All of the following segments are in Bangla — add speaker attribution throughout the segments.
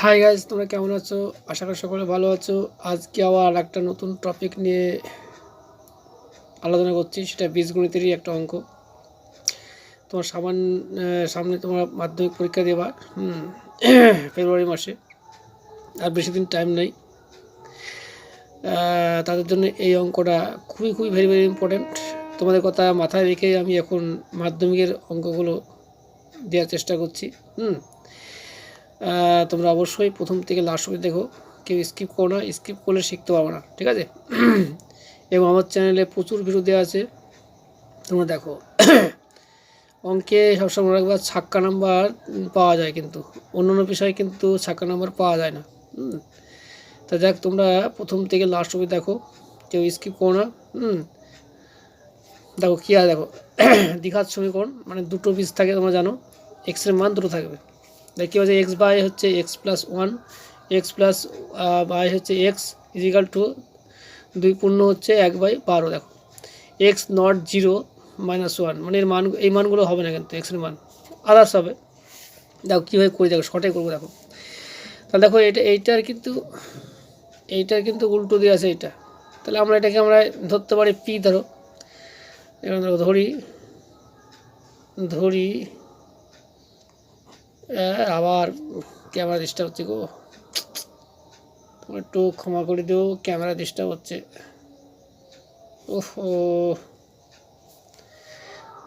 Speaker 1: হাই গাইজ, তোমরা কেমন আছো? আশা করি সকলে ভালো আছো। আজকে আবার একটা নতুন টপিক নিয়ে আলোচনা করছি, সেটা বীজগণিতেরই একটা অঙ্ক। তোমার সামনে তোমার মাধ্যমিক পরীক্ষা দেবা ফেব্রুয়ারি মাসে, আর বেশি দিন টাইম নেই। তাদের জন্য এই অঙ্কটা খুবই খুবই ভেরি ভেরি ইম্পর্ট্যান্ট। তোমাদের কথা মাথায় রেখে আমি এখন মাধ্যমিকের অঙ্কগুলো দেওয়ার চেষ্টা করছি। তোমরা অবশ্যই প্রথম থেকে লাস্ট অবধি দেখো, কেউ স্কিপ করো না, স্কিপ করলে শিখতে পারবো না, ঠিক আছে? এবং আমার চ্যানেলে প্রচুর ভিডিও দেওয়া আছে, তোমরা দেখো। অঙ্কে সবসময় রাখবা ছাক্কা নাম্বার পাওয়া যায়, কিন্তু অন্যান্য বিষয়ে কিন্তু ছাক্কা নাম্বার পাওয়া যায় না। তা দেখ, তোমরা প্রথম থেকে লাস্ট অবধি দেখো, কেউ স্কিপ করো না। দেখো কী আছে, দেখো দ্বিঘাত সমীকরণ মানে দুটো বীজ থাকে, তোমরা জানো এক্সের মান দুটো থাকবে। দেখি হচ্ছে এক্স বাই হচ্ছে X plus one, X plus by হচ্ছে এক্স ইজিক্যাল টু 2 হচ্ছে 1/12। দেখো এক্স নট 0 - 1, মানে এর মান, এই মানগুলো হবে না, কিন্তু এক্সের মান আদার্স হবে। দেখো কীভাবে করি, দেখো শর্টে করবো। দেখো তাহলে দেখো এইটার কিন্তু উল্টো দিয়ে আছে এইটা, তাহলে এটাকে আমরা ধরতে পারি পি। ধরো এবার দেখো ধরি আবার ক্যামেরা ডিস্টার্ব হচ্ছে গো, একটু ক্ষমা করে দিও, ক্যামেরা ডিস্টার্ব হচ্ছে। ওহো,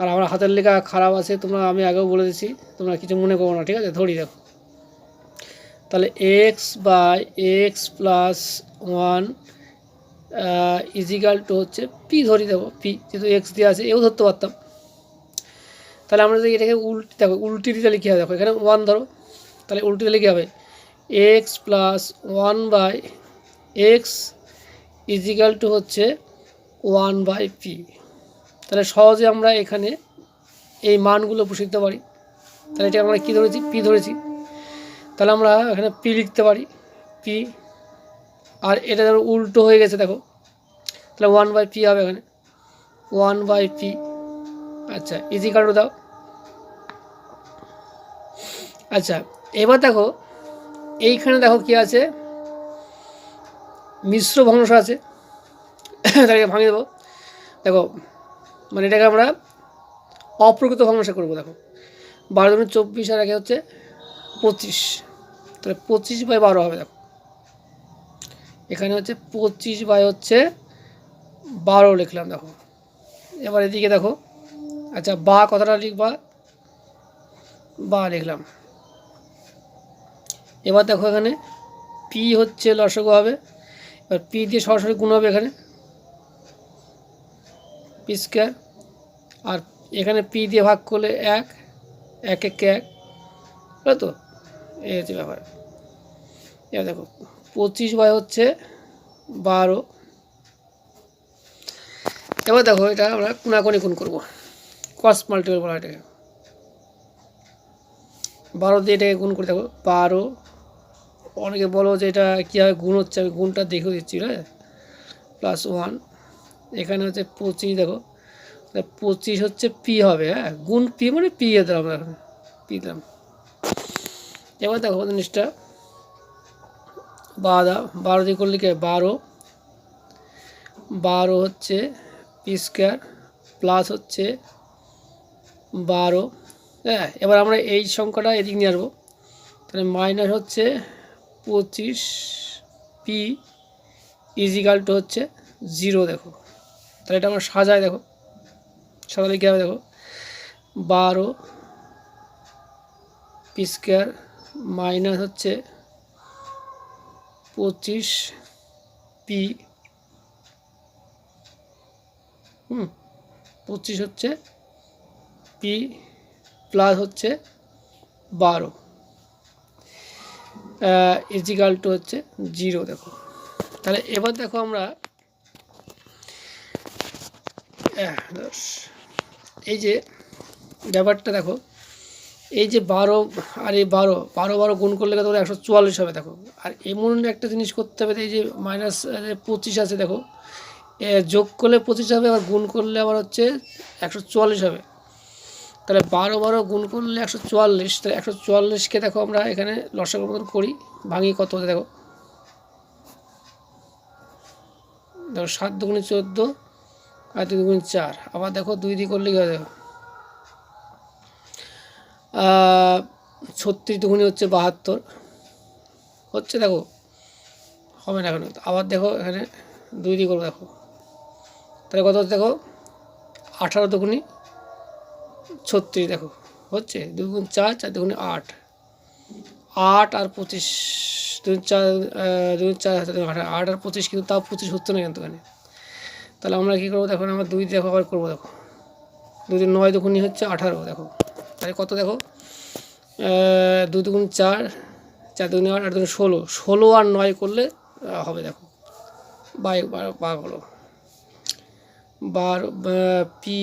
Speaker 1: আর আমার হাতের লেখা খারাপ আছে, আমি আগেও বলে দিচ্ছি, তোমরা কিছু মনে করো না, ঠিক আছে? ধরি দেখো, তাহলে X by X plus 1 equal to হচ্ছে পি। ধরি দেখো পি, যেহেতু এক্স দিয়ে আছে, এও ধরতে পারতাম। তাহলে আমরা যদি এটাকে উল্টি দিতে লিখে হবে, দেখো এখানে 1 ধরো, তাহলে উল্টি দিলে কী হবে? X plus 1 X equal to হচ্ছে 1/p। তাহলে সহজে আমরা এখানে এই মানগুলো বসিয়ে দিতে পারি। তাহলে এটা আমরা কী ধরেছি? পি ধরেছি। তাহলে আমরা এখানে পি লিখতে পারি, পি। আর এটা ধরো উল্টো হয়ে গেছে, দেখো, তাহলে 1/p হবে এখানে, 1/p। আচ্ছা, ইজিক্যাল টু দাও। আচ্ছা, এবার দেখো এইখানে দেখো কি আছে, মিশ্র ভগ্নাংশ আছে, তাকে ভাঙিয়ে দেবো। দেখো মানে এটাকে আমরা অপ্রকৃত ভগ্নাংশ করবো। দেখো 12×24 আর একে হচ্ছে 25, তাহলে 25/12 হবে। দেখো এখানে হচ্ছে 25/12 লিখলাম। দেখো এবার এদিকে দেখো, আচ্ছা বা কথাটা লিখবা, বা লিখলাম। এবার দেখো এখানে পি হচ্ছে লসাগু হবে, এবার পি দিয়ে সরাসরি গুণ হবে এখানে পি স্কোয়ার, আর এখানে পি দিয়ে ভাগ করলে 1, 1 1 1, বুঝলো তো? এই হচ্ছে ব্যাপার। এবার দেখো 25/12। এবার দেখো এটা আমরা কোনাকুনি গুণ করবো, ক্রস মাল্টিপল বলা এটাকে। 12 দিয়ে এটাকে গুণ করে দেখো 12। অনেকে বলো যে এটা কীভাবে গুণ হচ্ছে, আমি গুণটা দেখে দিচ্ছি, হ্যাঁ। +1, এখানে হচ্ছে 25। দেখো 25 হচ্ছে পি হবে, হ্যাঁ, গুণ পি মানে পি দিলাম আমরা এখানে, পি দিলাম। এবার দেখো জিনিসটা 12 দিয়ে করলে কি 12 হচ্ছে পি স্কোয়ার প্লাস হচ্ছে 12, হ্যাঁ। এবার আমরা এই সংখ্যাটা এদিকে নিয়ে আসবো, তাহলে মাইনাস হচ্ছে 25p ইজিক্যাল টু হচ্ছে 0। দেখো তাহলে এটা আমরা সাজাই, দেখো সাজালে কী হবে? দেখো 12p স্কোয়ার মাইনাস হচ্ছে 25p, 25 হচ্ছে পি প্লাস হচ্ছে 12 ইজিক্যাল টু হচ্ছে 0। দেখো তাহলে এবার দেখো আমরা এই যে ব্যাপারটা দেখো, এই যে 12 আর এই 12 গুণ করলে কত 144 হবে। দেখো আর এমন একটা জিনিস করতে হবে, এই যে -25 আছে, দেখো যোগ করলে 25 হবে, আবার গুণ করলে আবার হচ্ছে 144 হবে। তাহলে 12 গুণ করলে 144, তাহলে 144কে দেখো আমরা এখানে লসাগুর মতন করি, ভাঙি কত হতে দেখো, 7 দুগুণে 14 আর 2 দুগুণে 4, আবার দেখো 2 দিয়ে করলে কী হয় দেখো, 36 দুগুণে হচ্ছে 72 হচ্ছে দেখো, হবে না এখন। আবার দেখো এখানে 2 দিয়ে করবো দেখো, তাহলে কত হচ্ছে দেখো, 18 দুগুণে 36 দেখো হচ্ছে, 2 গুণ 4, 4 দুগুণে 8, 8 আর 25, 2 4 2 4 8 আর 25, কিন্তু তাও 25 হচ্ছে না কিন্তু এখানে। তাহলে আমরা কী করবো দেখো, আমরা 2 দেখো আবার করবো দেখো, 2 9 দুগুণে হচ্ছে 18 দেখো, তাহলে কত দেখো, 2 দুগুণ 4, 4 দুগুণে 8, 8 দুগুণে 16, 16 আর 9 করলে হবে দেখো, 12 হলো 12 পি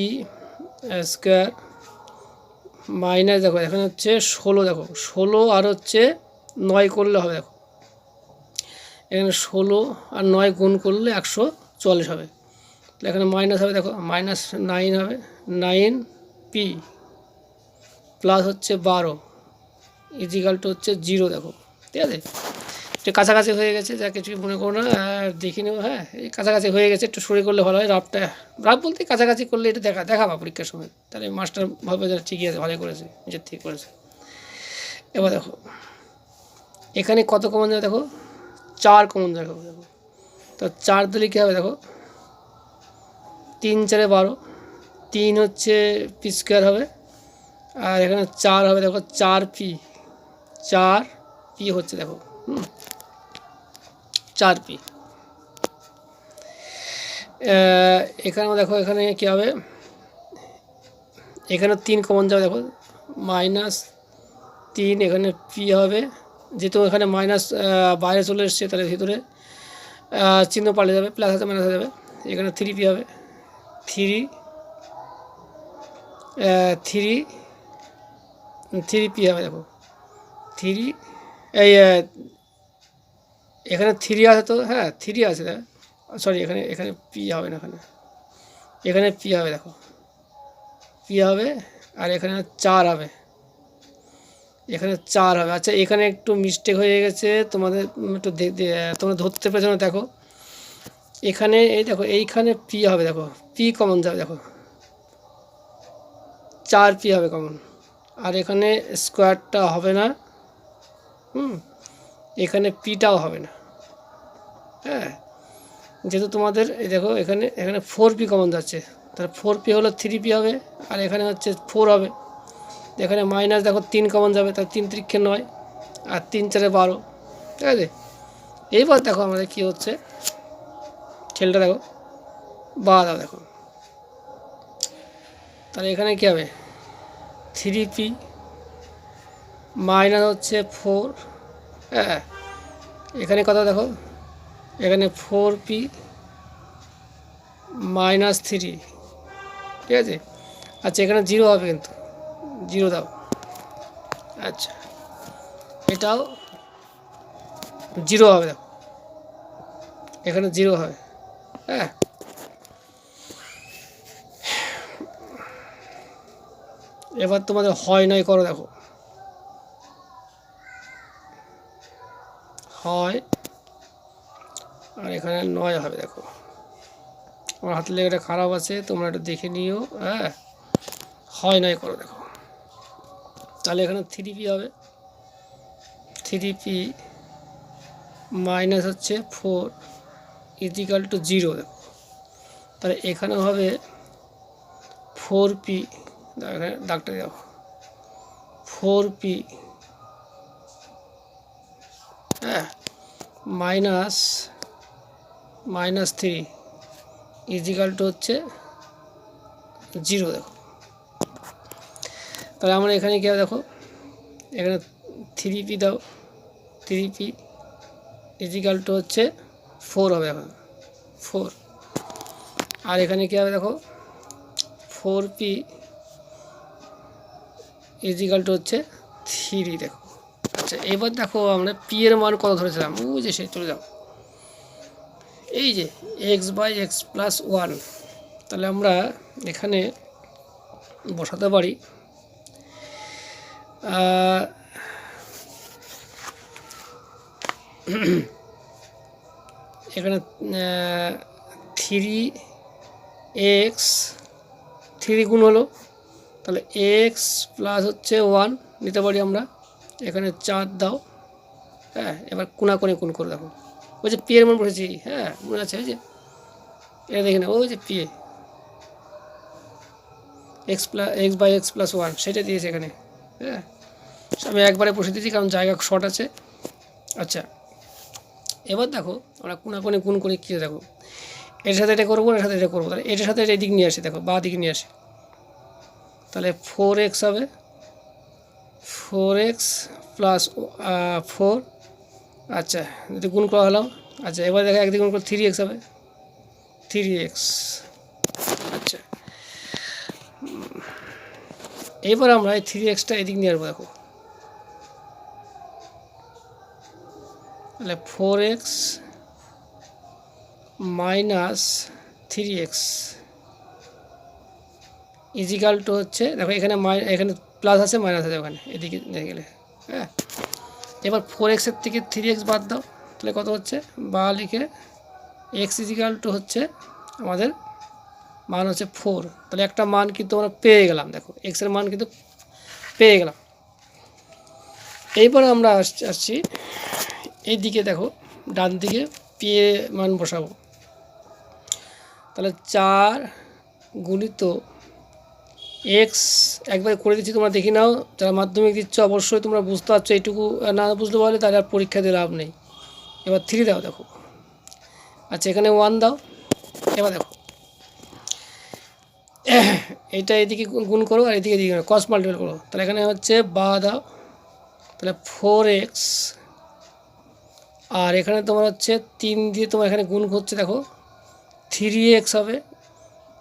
Speaker 1: স্কোয়ার মাইনাস দেখো এখানে হচ্ছে 16 দেখো, 16 আর হচ্ছে 9 করলে হবে দেখো, এখানে 16 আর 9 গুণ করলে 144 হবে, এখানে মাইনাস হবে দেখো, -9 হবে, 9 পি প্লাস হচ্ছে 12 ইজিক্যাল টু হচ্ছে 0 দেখো, ঠিক আছে। একটু কাছাকাছি হয়ে গেছে, যা কিছু মনে করো না, দেখি নেব। হ্যাঁ, এই কাছাকাছি হয়ে গেছে, একটু সরে করলে ভালো হয়, রাফ বলতে কাছাকাছি করলে এটা দেখাবা পরীক্ষার সময়, তাহলে মাস্টার ভাবে ঠিকই আছে, ভালোই করেছে, নিজের ঠিক করেছে। এবার দেখো এখানে কত কমন যাবে দেখো, 4 কমন যাবে দেখো, তো 4 দিলে কী হবে দেখো, 3 4 12, 3 হচ্ছে পি স্কোয়ার হবে, আর এখানে 4 হবে দেখো, 4 পি হচ্ছে দেখো, 4 পি। এখানেও দেখো এখানে কী হবে, এখানে 3 কমন যাবে দেখো, -3, এখানে পি হবে, যেহেতু এখানে মাইনাস বাইরে চলে এসছে, তাহলে ভিতরে চিহ্ন পাল্টে যাবে, প্লাস হাতে মাইনাস হয়ে যাবে, এখানে 3 পি হবে, 3 পি হবে দেখো, 3 এই এখানে 3 আছে তো, হ্যাঁ 3 আছে, সরি এখানে পি হবে না, এখানে পি হবে দেখো, পি হবে, আর এখানে 4 হবে, এখানে 4 হবে। আচ্ছা এখানে একটু মিস্টেক হয়ে গেছে, তোমাদের একটু তোমরা ধরতে পেরেছো না দেখো, এখানে এই দেখো এইখানে পি হবে দেখো, পি কমন যাবে দেখো, 4 পি হবে কমন, আর এখানে স্কোয়ারটা হবে না, এখানে পিটাও হবে না। হ্যাঁ, যেহেতু তোমাদের এই দেখো এখানে 4 পি কমন যাচ্ছে, তাহলে 4 পি হলো 3 পি হবে, আর এখানে হচ্ছে 4 হবে, এখানে মাইনাস দেখো 3 কমন যাবে, তাহলে 3 3 9, আর 3 4 12, ঠিক আছে। এইবার দেখো আমাদের কী হচ্ছে, ছেলেটা দেখো বা দাও দেখো, তাহলে এখানে কী হবে, 3 পি মাইনাস হচ্ছে 4, হ্যাঁ এখানে কত দেখো, এখানে 4 পি -3, ঠিক আছে। আচ্ছা এখানে 0 হবে, কিন্তু 0 দাও, আচ্ছা এটাও 0 হবে দেখো, এখানে 0 হবে, হ্যাঁ। এবার তোমাদের হয় নয় করো দেখো, হয় আর এখানে 9 হবে দেখো, আমার হাতের লেখাটা খারাপ আছে, তোমরা একটু দেখে নিও। হ্যাঁ, হয় নয় করো দেখো, তাহলে এখানে 3 পি হবে, 3 পি মাইনাস হচ্ছে 4 ইজিক্যাল টু 0 দেখো, তাহলে এখানে হবে 4 পি, এখানে দাগটা দেখো, 4 পি হ্যাঁ -3 ইজিক্যাল টু হচ্ছে 0 দেখো, তাহলে আমরা এখানে কী হবে দেখো, এখানে 3 পি দাও, 3 পি ইজিক্যাল টু হচ্ছে 4 হবে, এখন 4, আর এখানে কী হবে দেখো, 4 পি ইজিক্যাল টু হচ্ছে 3 দেখো। আচ্ছা এবার দেখো আমরা পি এর মান কত ধরেছিলাম, ওই যে সে চলে যাও, এই যে x/x + 1, তাহলে আমরা এখানে বসাতে পারি এখানে 3x 3 গুণ হলো, তাহলে x প্লাস হচ্ছে 1 নিতে পারি আমরা। এখানে 4 দাও, হ্যাঁ। এবার কোনাকুনি গুণ করে দেখো, ওই যে পি এর মান বসেছি, হ্যাঁ মনে আছে, ওই যে এটা দেখে না, ওই যে P X by X plus 1 সেটা দিয়েছে এখানে, হ্যাঁ। আমি একবারে বসে দিয়েছি কারণ জায়গা শর্ট আছে। আচ্ছা, এবার দেখো আমরা কোনাকুনি গুণ করে কী দেখো, এর সাথে এটা করবো, এর সাথে এটা করবো, তাহলে এটার সাথে এদিক নিয়ে আসি, দেখো বা দিকে নিয়ে আসি, তাহলে 4x হবে, 4x প্লাস 4। আচ্ছা, যদি গুণ করা হলাম, আচ্ছা এবার দেখো একদিকে গুণ করে 3x হবে, 3x। আচ্ছা, এবার আমরা এই 3xটা এদিক নিয়ে আসবো, দেখো তাহলে 4x minus 3x is equal to হচ্ছে, দেখো এখানে এখানে প্লাস আছে মাইনাস আছে, ওখানে এদিকে নিয়ে গেলে, হ্যাঁ। এবার 4x এর থেকে 3x বাদ দাও, তাহলে কত হচ্ছে, বা লিখে x ইজিক্যাল টু হচ্ছে আমাদের মান হচ্ছে 4, তাহলে একটা মান কিন্তু আমরা পেয়ে গেলাম, দেখো x এর মান কিন্তু পেয়ে গেলাম। এইবার আমরা আসছি এই দিকে, দেখো ডান দিকে পি এ মান বসাবো, তাহলে 4 গুণিত এক্স একবার করে দিচ্ছি, তোমরা দেখি নাও, যারা মাধ্যমিক দিচ্ছ অবশ্যই তোমরা বুঝতে পারছো, এইটুকু না বুঝতে পারলে তাহলে আর পরীক্ষা দিয়ে লাভ নেই। এবার 3 দাও, দেখো আচ্ছা এখানে 1 দাও। এবার দেখো এইটা এদিকে গুণ করো আর এদিকে এদিকে কস মাল্টিপ্লাই করো, তাহলে এখানে হচ্ছে বা দাও, তাহলে 4x, আর এখানে তোমার হচ্ছে 3 দিয়ে তোমার এখানে গুণ হচ্ছে, দেখো 3x হবে।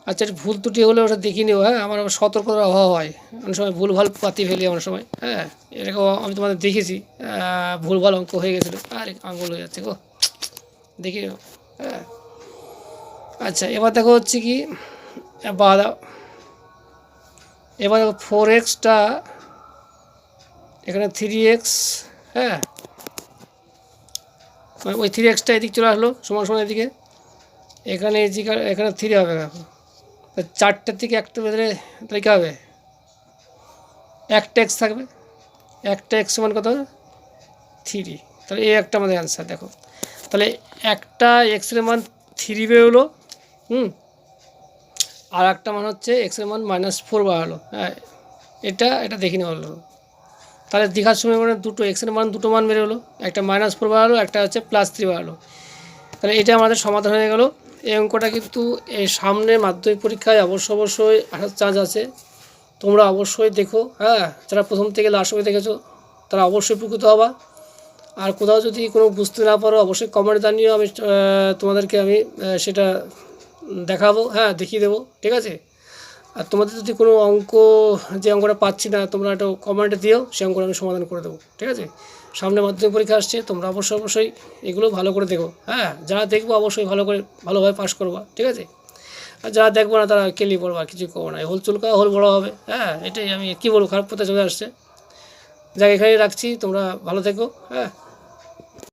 Speaker 1: আচ্ছা, ভুল ত্রুটি হলে ওটা দেখে নিও, হ্যাঁ। আমার সতর্কতার অভাব হয়, অনেক সময় ভুলভাল পাতি ফেলি অনেক সময়, হ্যাঁ। এরকম আমি তোমাদের দেখেছি, ভুলভাল অঙ্ক হয়ে গেছিলো, আরে আঙুল হয়ে যাচ্ছে গো, দেখে নিও, হ্যাঁ। আচ্ছা, এবার দেখো হচ্ছে কি বা দাও, এবার দেখো 4xটা এখানে 3x, হ্যাঁ, ওই 3xটা এদিক চলে আসলো সমান সমান এদিকে, এখানে এখানে 3 হবে, দেখো 4টার থেকে একটা ভেতরে তাহলে কী হবে, একটা এক্স থাকবে, একটা এক্স সমান কত হবে 3, তাহলে এই একটা আমাদের অ্যান্সার। দেখো তাহলে একটা এক্সের মান 3 বেরোলো, আর একটা মান হচ্ছে এক্সের মান -4 বাড়ালো, হ্যাঁ। এটা দেখে নেওয়া হলো, তাহলে দীঘার সময় মানে দুটো এক্সের মান দুটো মান বেরোলো, একটা -4 বাড়ালো, একটা হচ্ছে +3 বাড়ালো, তাহলে এটা আমাদের সমাধান হয়ে গেল। এই অঙ্কটা কিন্তু এই সামনে মাধ্যমিক পরীক্ষায় অবশ্যই আসার চান্স আছে, তোমরা অবশ্যই দেখো, হ্যাঁ। যারা প্রথম থেকে লাস্ট অবধি দেখেছো তারা অবশ্যই উপকৃত হবা। আর কোথাও যদি কোনো বুঝতে না পারো অবশ্যই কমেন্ট জানিও, আমি তোমাদেরকে সেটা দেখাবো, হ্যাঁ, দেখিয়ে দেবো, ঠিক আছে। আর তোমাদের যদি কোনো অঙ্ক, যে অঙ্কটা পাচ্ছি না, তোমরা একটু কমেন্টে দিও, সেই অঙ্কটা আমি সমাধান করে দেবো, ঠিক আছে। সামনে মাধ্যমিক পরীক্ষা আসছে, তোমরা অবশ্যই এগুলো ভালো করে দেখো, হ্যাঁ। যারা দেখবো অবশ্যই ভালোভাবে পাস করবা, ঠিক আছে। আর যারা দেখবো না তারা কেলি পড়বা, কিছু করবো না, হোল চুলকা হোল বড়ো হবে, হ্যাঁ। এটাই আমি কী বলবো, খারাপ পথে চলে আসছে। যাক, এখানেই রাখছি, তোমরা ভালো থেকো, হ্যাঁ।